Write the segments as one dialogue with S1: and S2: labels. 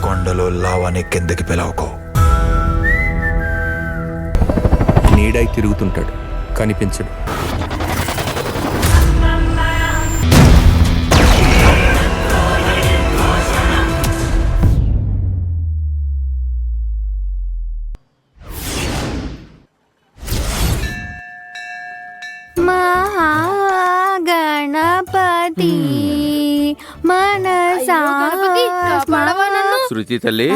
S1: కొండలో లావాని కిందకి పిలవకో.
S2: నీడై తిరుగుతుంటాడు, కనిపించడు.
S3: మహాగణపతి మనసా.
S4: శృతి తల్లి,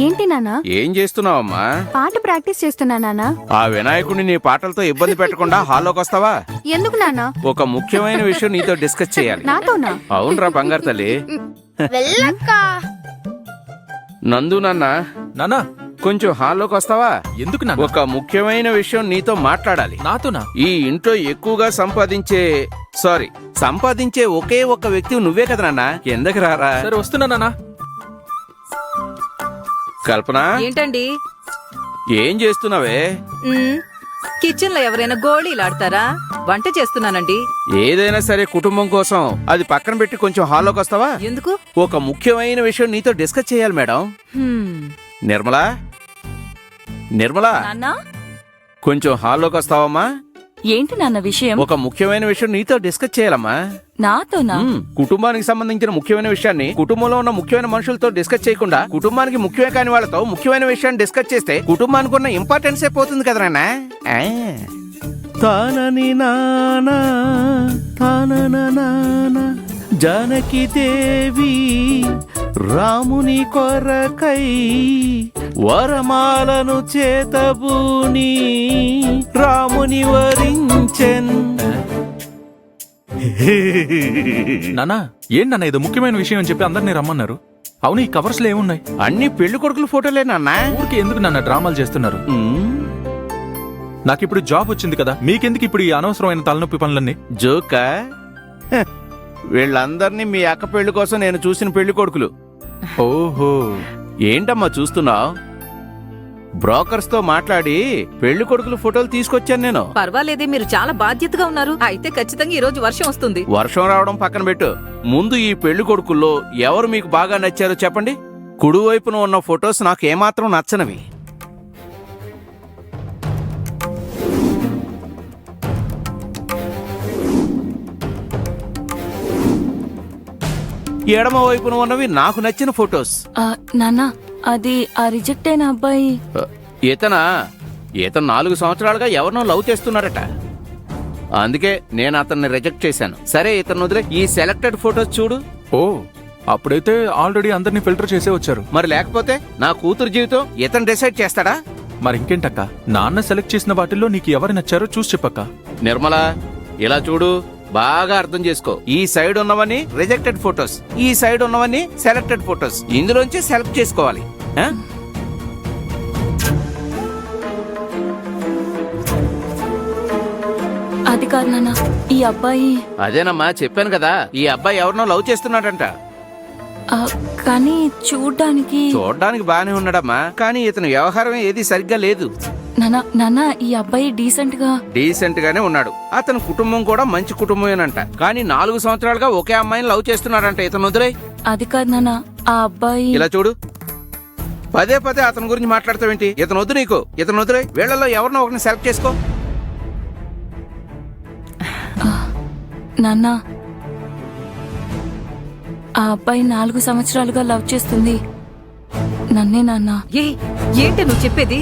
S3: ఏంటి నాన్నా?
S4: ఏం చేస్తున్నావమ్మా?
S3: పాట ప్రాక్టీస్ చేస్తున్నా నాన్నా.
S4: ఆ వినాయకుడిని నీ పాటలతో ఇబ్బంది పెట్టకుండా హాల్లోకి వస్తావా?
S3: ఎందుకు నాన్నా?
S4: ఒక ముఖ్యమైన విషయం నీతో డిస్కస్ చేయాలి.
S3: నాతోనా?
S4: అవునరా బంగారు తల్లి. నందు నాన్న కొంచెం హాల్లోకి వస్తావా?
S2: ఎందుకు
S4: ఒక ముఖ్యమైన విషయం నీతో మాట్లాడాలి.
S2: నాతోనా?
S4: ఈ ఇంట్లో ఎక్కువగా సంపాదించే ఒకే ఒక్క వ్యక్తి నువ్వే కదా నాన్న. ఎందుకు రారా?
S2: సరే వస్తున్నా నాన్న.
S4: కల్పన,
S5: ఏంటండి?
S4: ఏం చేస్తున్నావే?
S5: కిచెన్ లో ఎవరైనా గోళీలాడతారా? వంట చేస్తున్నానండి.
S4: ఏదైనా సరే కుటుంబం కోసం అది పక్కన పెట్టి కొంచెం హాల్లోకి వస్తావా?
S5: ఎందుకు?
S4: ఒక ముఖ్యమైన విషయం నీతో డిస్కస్ చేయాలి మేడం. నిర్మలా,
S6: నాన్నా,
S4: కొంచెం హాల్లోకి వస్తావమ్మా?
S6: ఏంటి నాన్న విషయం?
S4: ఒక ముఖ్యమైన విషయం నీతో డిస్కస్ చేయాలమ్మా.
S6: నాతోనా?
S4: కుటుంబానికి సంబంధించిన ముఖ్యమైన విషయాన్ని కుటుంబంలో ఉన్న ముఖ్యమైన మనుషులతో డిస్కస్ చేయకుండా కుటుంబానికి ముఖ్యమే కాని వాళ్ళతో ముఖ్యమైన విషయాన్ని డిస్కస్ చేస్తే కుటుంబానికి ఉన్న ఇంపార్టెన్స్ అయిపోతుంది కదా నాన్న. తానని నానా జానకి దేవి రాముని కొరకై వరమాలను చేతబూని రాముని వరించెన్.
S2: నానా, ఏంటన్నా ఇది ముఖ్యమైన విషయం అని చెప్పి అందరినీ రమ్మన్నారు. అవును, ఈ కవర్స్ లో ఏమున్నాయి?
S4: అన్ని పెళ్లి కొడుకుల ఫోటోలే నాన్న.
S2: ఊరికి ఎందుకు నాన్న డ్రామాలు చేస్తున్నారు? నాకిప్పుడు జాబ్ వచ్చింది కదా, మీకెందుకు ఇప్పుడు ఈ అనవసరమైన తలనొప్పి పనులన్నీ?
S4: జోకా? వీళ్ళందరినీ మీ అక్క పెళ్లి కోసం నేను చూసిన పెళ్లి కొడుకులు.
S2: ఓహో,
S4: ఏంటమ్మా చూస్తున్నావు? బ్రోకర్స్ తో మాట్లాడి పెళ్లి కొడుకుల ఫోటోలు తీసుకొచ్చాను నేను.
S5: పర్వాలేదే, మీరు చాలా బాధ్యతగా ఉన్నారు. అయితే ఖచ్చితంగా ఈ రోజు వర్షం వస్తుంది.
S4: వర్షం రావడం పక్కన పెట్టు, ముందు ఈ పెళ్లి కొడుకుల్లో ఎవరు మీకు బాగా నచ్చారో చెప్పండి. కుడివైపున ఉన్న ఫొటోస్ నాకు ఏమాత్రం నచ్చనవి. ఎడమ వైపున ఉన్నవి నాకు నచ్చిన ఫొటోస్.
S6: నాన్నా, అది ఆ రిజెక్ట్ అయిన అబ్బాయి.
S4: ఇతను 4 సంవత్సరాలుగా ఎవరినో లవ్ చేస్తున్నారట. అందుకే నేను అతన్ని రిజెక్ట్ చేశాను. సరే, ఇతను వదిలే. ఈ సెలెక్టెడ్ ఫొటోస్ చూడు.
S2: ఓ, అప్పుడైతే ఆల్రెడీ అందరినీ ఫిల్టర్ చేసే వచ్చారు.
S4: మరి లేకపోతే నా కూతురు జీవితం ఇతను డిసైడ్ చేస్తాడా?
S2: మరి ఇంకేంటక్క, నాన్న సెలెక్ట్ చేసిన వాటిల్లో నీకు ఎవరు నచ్చారో చూసి చెప్పక్క.
S4: నిర్మల, ఇలా చూడు, బాగా అర్థం చేసుకో. ఈ సైడ్ ఉన్నవన్నీ రిజెక్టెడ్ ఫొటోస్, ఈ సైడ్ ఉన్నవన్నీ సెలెక్టెడ్ ఫొటోస్. ఇందులోంచి సెలెక్ట్ చేసుకోవాలి.
S6: అది కాదు నాన్న, ఈ అబ్బాయి.
S4: అదేనమ్మా, చెప్పాను కదా, ఈ అబ్బాయి ఎవరినో లవ్ చేస్తున్నాడంట.
S6: కానీ చూడ్డానికి
S4: బానే ఉన్నాడమ్మా, కానీ ఇతను వ్యవహారం ఏది సరిగ్గా లేదు.
S6: నాన్న, ఈ అబ్బాయి డీసెంట్
S4: గానే ఉన్నాడు. అతని కుటుంబం కూడా మంచి కుటుంబమేనంట. కానీ 4 సంవత్సరాలుగా ఒకే అమ్మాయిని లవ్ చేస్తున్నాడంట. ఇతను వదిలే.
S6: అది కాదు నాన్న, ఆ అబ్బాయి.
S4: ఇలా చూడు, పదే అతని గురించి మాట్లాడతావేంటి? ఇతను వద్దు నీకు. ఇతను వదిలే. వీళ్ళలో ఎవరినో ఒకరిని సెలెక్ట్ చేసుకో.
S6: నాన్న, ఆ అబ్బాయి 4 సంవత్సరాలుగా లవ్ చేస్తుంది నన్నే. నాన్న,
S5: ఏంటి నువ్వు చెప్పేది?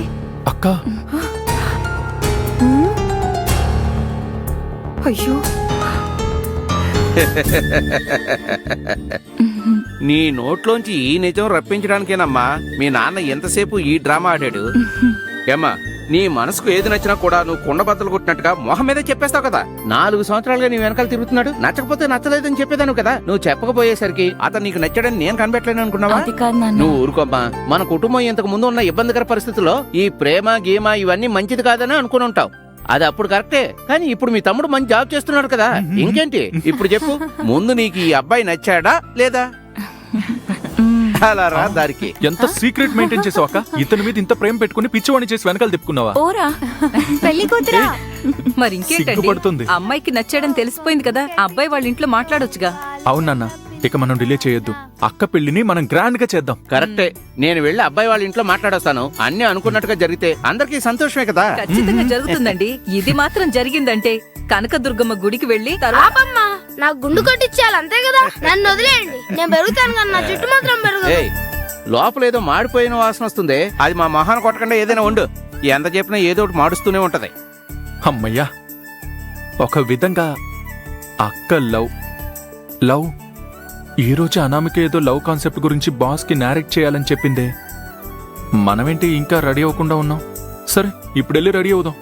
S2: అక్క,
S5: అయ్యో,
S4: నీ నోట్లోంచి ఈ నిజం రప్పించడానికేనమ్మా మీ నాన్న ఎంతసేపు ఈ డ్రామా ఆడాడు. ఏమ్మా, నీ మనసుకు ఏది నచ్చినా కూడా నువ్వు కుండబద్దలు కొట్టినట్టుగా మొహం మీదే చెప్పేస్తావు కదా. 4 సంవత్సరాలుగా నీ వెనకాల తిరుగుతున్నాడు. నచ్చకపోతే నచ్చలేదని చెప్పేదాను కదా. నువ్వు చెప్పకపోయేసరికి అతను నీకు నచ్చాడని నేను కనిపెట్టలేను అనుకున్నావా? నువ్వు ఊరుకోమ్మా. మన కుటుంబం ఇంతకు ముందు ఉన్న ఇబ్బందికర పరిస్థితుల్లో ఈ ప్రేమ గీమ ఇవన్నీ మంచిది కాదని అనుకుని ఉంటావు. అది అప్పుడు కరెక్టే, కానీ ఇప్పుడు మీ తమ్ముడు మంచి జాబ్ చేస్తున్నాడు కదా. ఇంకేంటి? ఇప్పుడు చెప్పు, ముందు నీకు ఈ అబ్బాయి నచ్చాడా లేదా? అలా రా దారికి.
S2: ఎంత సీక్రెట్ మెయింటైన్ చేసావు అక్క. ఇతని మీద ఇంత ప్రేమ పెట్టుకుని పిచ్చివాణి చేసి వెనకాల తిప్పుకున్నావా?
S3: పెళ్లి కూతురా?
S5: మరి ఇంకేంటండి, అమ్మాయికి నచ్చాడని తెలిసిపోయింది కదా. ఆ అబ్బాయి వాళ్ళ ఇంట్లో మాట్లాడొచ్చుగా.
S2: అవునన్నా, ఇక మనం డిలే చేయొద్దు. అక్క పెళ్లిని మనం గ్రాండ్ గా చేద్దాం.
S4: కరెక్టే. నేను వెళ్ళి అబ్బాయి వాళ్ళ ఇంట్లో మాట్లాడొస్తాను. అన్ని అనుకున్నట్టుగా జరిగితే అందరికీ సంతోషమే కదా.
S5: ఖచ్చితంగా జరుగుతుందండి. ఇది మాత్రం జరిగిందంటే కనకదుర్గమ్మ గుడికి వెళ్లి తర్వాత
S7: పాపమ్మా నాకు గుండు కొట్టించాలి అంతే కదా. నన్ను వదిలేయండి, నేను పెరుగుతాను కానీ నా చుట్టూ మాత్రం పెరగదు.
S4: ఏయ్, లోపల ఏదో మాడిపోయిన వాసన వస్తుంది. అది మా మొహాన కొట్టకుండా ఏదైనా వండు. ఎంత చెప్పినా ఏదో ఒకటి మాడుస్తూనే ఉంటది.
S2: అమ్మయ్యా, ఒక విధంగా అక్క లవ్ ఈ రోజు అనామిక ఏదో లవ్ కాన్సెప్ట్ గురించి బాస్ కి నారేట్ చేయాలని చెప్పిందే. మనమేంటి ఇంకా రెడీ అవ్వకుండా ఉన్నాం? సరే, ఇప్పుడు వెళ్ళి రెడీ అవుదాం.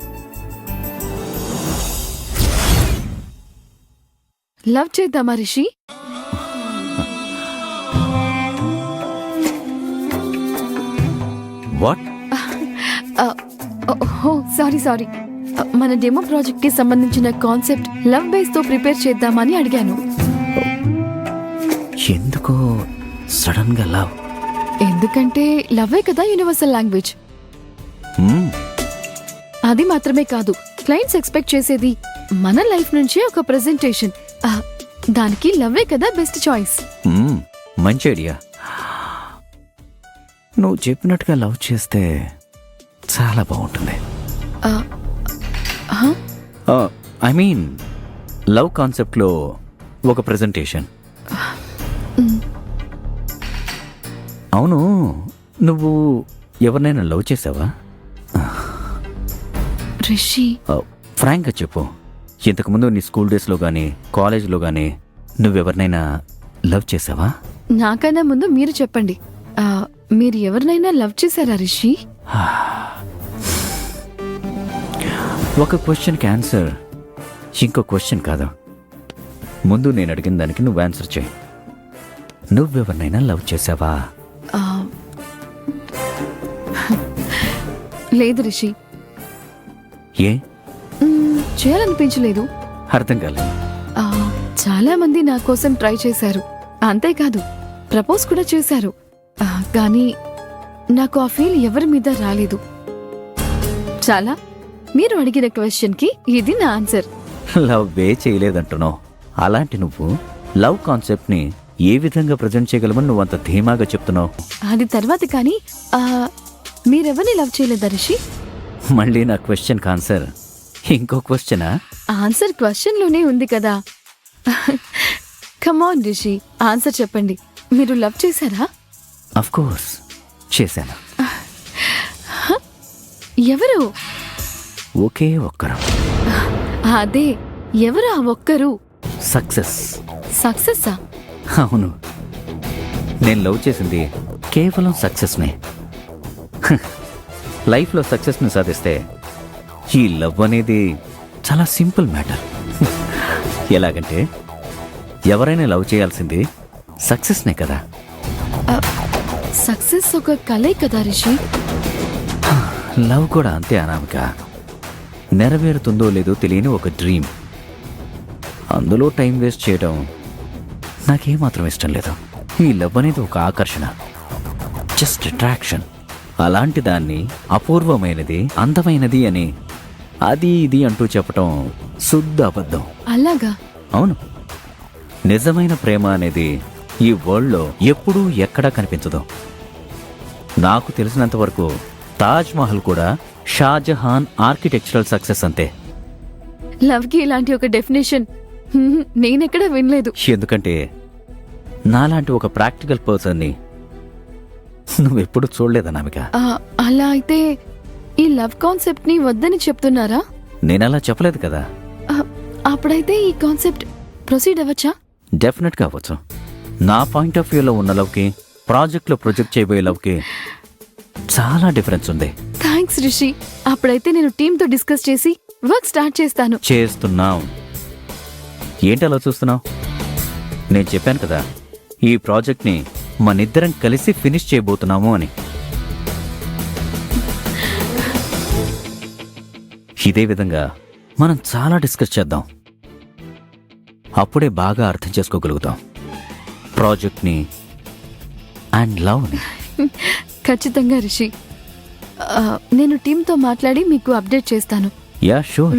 S3: లవ్ చేద్దామా రిషి?
S8: వాట్?
S3: సారీ. మన డెమో ప్రాజెక్ట్ కి సంబంధించిన కాన్సెప్ట్ లవ్ బేస్ తో ప్రిపేర్ చేద్దామని అడిగాను.
S8: ఎందుకో సడన్ గా లవ్?
S3: ఎందుకంటే లవ్వే కదా యూనివర్సల్ లాంగ్వేజ్. అది మాత్రమే కాదు, క్లయింట్స్ ఎక్స్పెక్ట్ చేసేది మన లైఫ్ నుంచే ఒక ప్రెజెంటేషన్. దానికి లవ్వే కదా బెస్ట్ చాయిస్.
S8: మంచి ఐడియా. నువ్వు చెప్పినట్టుగా లవ్ చేస్తే చాలా బాగుంటుంది. ఐ మీన్ లవ్ కాన్సెప్ట్లో ఒక ప్రెజెంటేషన్. అవును, నువ్వు ఎవరినైనా లవ్ చేసావా?
S3: రిషి,
S8: ఫ్రాంక్గా చెప్పు. ఇంతకుముందు నీ స్కూల్ డేస్లో కానీ కాలేజ్లో కానీ నువ్వెవరినైనా లవ్ చేసావా?
S3: నాకన్నా ముందు మీరు చెప్పండి. మీరు ఎవరినైనా లవ్ చేశారా రిషి?
S8: ఒక క్వశ్చన్కి ఆన్సర్ ఇంకో క్వశ్చన్ కాదు. ముందు నేను అడిగిన దానికి నువ్వు ఆన్సర్ చేయి. నువ్వెవరినైనా లవ్ చేసావా?
S3: లేదు రిషి.
S8: ఏ?
S3: చేయాలనిపించలేదు.
S8: అర్థం కాలేదు.
S3: చాలా మంది నా కోసం ట్రై చేశారు, అంతేకాదు ప్రపోజ్ కూడా చేశారు. కానీ నాకు ఆ ఫీల్ ఎవరి మీద రాలేదు. చాలా, మీరు అడిగిన క్వశ్చన్ కి ఇది నా ఆన్సర్.
S8: లవ్ వే చేయలేదంటున్నావు. అలాంటి నువ్వు లవ్ కాన్సెప్ట్ ని ఏ విధంగా ప్రజెంట్ చేయగలమని నువ్వు అంత ధీమాగా చెప్తున్నావు?
S3: అది తర్వాత. కానీ మీరెవరిని లవ్ చేయలేదా రిషి?
S8: మళ్ళీ నా క్వశ్చన్ ఆన్సర్ ఇంకో క్వశ్చనా?
S3: ఆన్సర్ క్వశ్చన్ లోనే ఉంది కదా. కమాన్ రిషి, ఆన్సర్ చెప్పండి. మీరు లవ్ చేశారా?
S8: అఫ్ కోర్స్ చేశాను.
S3: ఎవరు?
S8: ఒకే ఒక్కరు.
S3: అదే, ఎవరు ఆ ఒక్కరు?
S8: సక్సెస్.
S3: సక్సెస్సా?
S8: అవును, నేను లవ్ చేసింది కేవలం సక్సెస్నే. లైఫ్లో సక్సెస్ని సాధిస్తే ఈ లవ్ అనేది చాలా సింపుల్ మ్యాటర్. ఎలాగంటే ఎవరైనా లవ్ చేయాల్సింది సక్సెస్నే కదా.
S3: సక్సెస్ ఒక కలే కదా రిషి.
S8: లవ్ కూడా అంతే అనామిక. నెరవేరుతుందో లేదో తెలియని ఒక డ్రీమ్. అందులో టైం వేస్ట్ చేయడం నాకేమాత్రం ఇష్టం లేదు. ఈ లవ్ అనేది ఒక ఆకర్షణ, జస్ట్ అట్రాక్షన్. అలాంటి దాన్ని అపూర్వమైనది, అందమైనది అని అది ఇది అంటూ చెప్పటం శుద్ధ అబద్ధం.
S3: అలాగా?
S8: అవును, నిజమైన ప్రేమ అనేది ఈ వరల్డ్లో ఎప్పుడూ ఎక్కడా కనిపించదు. నాకు తెలిసినంత వరకు తాజ్ మహల్ కూడా షాజహాన్ ఆర్కిటెక్చరల్ సక్సెస్ అంతే.
S3: లవ్ కి ఇలాంటి ఒక డెఫినేషన్ నేనెక్కడా వినలేదు.
S8: ఎందుకంటే నాలాంటి ఒక ప్రాక్టికల్ పర్సన్ని నువ్వెప్పుడు చూడలేదనామిక.
S3: అలా అయితే ఈ లవ్ కాన్సెప్ట్ ని వద్దని చెప్తున్నారా?
S8: నేనలా చెప్పలేదు కదా.
S3: అప్పుడైతే ఈ కాన్సెప్ట్ ప్రొసీడ్ అవ్వచ్చా?
S8: డెఫినెట్గా అవ్వచ్చు. నా పాయింట్ ఆఫ్ వ్యూలో ఉన్న లవ్కి, ప్రాజెక్ట్లో ప్రొజెక్ట్ చేయబోయే లవ్కి చాలా డిఫరెన్స్ ఉంది.
S3: థ్యాంక్స్ రిషి. అప్పుడైతే నేను టీంతో డిస్కస్ చేసి వర్క్ స్టార్ట్ చేస్తాను.
S8: చేస్తున్నావు? ఏంటి అలా చూస్తున్నావు? నేను చెప్పాను కదా, ఈ ప్రాజెక్ట్ని మనిద్దరం కలిసి ఫినిష్ చేయబోతున్నాము అని. ఇదే విధంగా మనం చాలా డిస్కస్ చేద్దాం. అప్పుడే బాగా అర్థం చేసుకోగలుగుతాం ప్రాజెక్ట్ని అండ్ లవ్ని.
S3: ఖచ్చితంగా రిషి. నేను టీంతో మాట్లాడి మీకు అప్డేట్ చేస్తాను.
S8: Yeah sure.